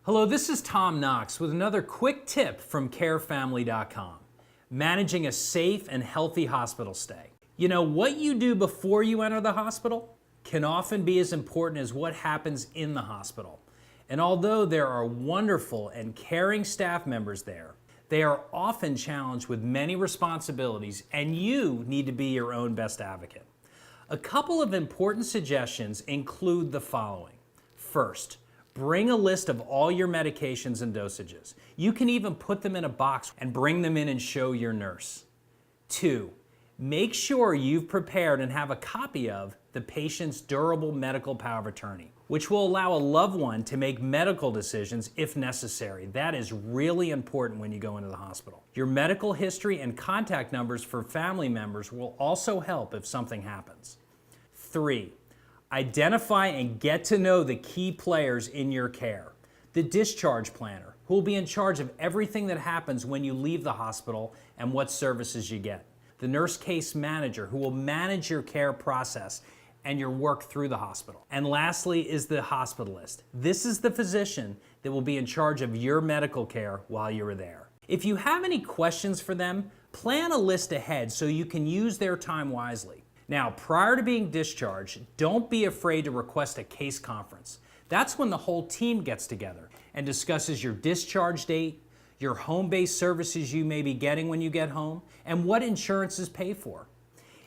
Hello, this is Tom Knox with another quick tip from carefamily.com. Managing a safe and healthy hospital stay. You know, what you do before you enter the hospital can often be as important as what happens in the hospital. And although there are wonderful and caring staff members there, they are often challenged with many responsibilities, and you need to be your own best advocate. A couple of important suggestions include the following. First, bring a list of all your medications and dosages. You can even put them in a box and bring them in and show your nurse. 2, make sure you've prepared and have a copy of the patient's durable medical power of attorney, which will allow a loved one to make medical decisions if necessary. That is really important when you go into the hospital. Your medical history and contact numbers for family members will also help if something happens. 3, identify and get to know the key players in your care. The discharge planner, who will be in charge of everything that happens when you leave the hospital and what services you get. The nurse case manager, who will manage your care process and your work through the hospital. And lastly is the hospitalist. This is the physician that will be in charge of your medical care while you are there. If you have any questions for them, plan a list ahead so you can use their time wisely. Now, prior to being discharged, don't be afraid to request a case conference. That's when the whole team gets together and discusses your discharge date, your home-based services you may be getting when you get home, and what insurances pay for.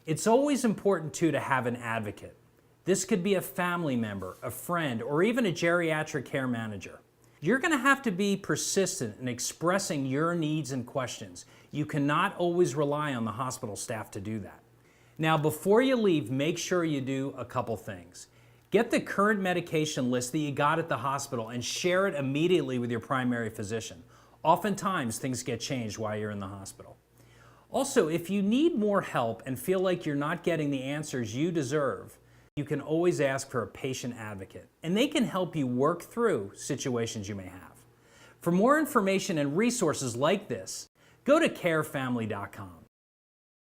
It's always important, too, to have an advocate. This could be a family member, a friend, or even a geriatric care manager. You're going to have to be persistent in expressing your needs and questions. You cannot always rely on the hospital staff to do that. Now, before you leave, make sure you do a couple things. Get the current medication list that you got at the hospital and share it immediately with your primary physician. Oftentimes, things get changed while you're in the hospital. Also, if you need more help and feel like you're not getting the answers you deserve, you can always ask for a patient advocate, and they can help you work through situations you may have. For more information and resources like this, go to carefamily.com.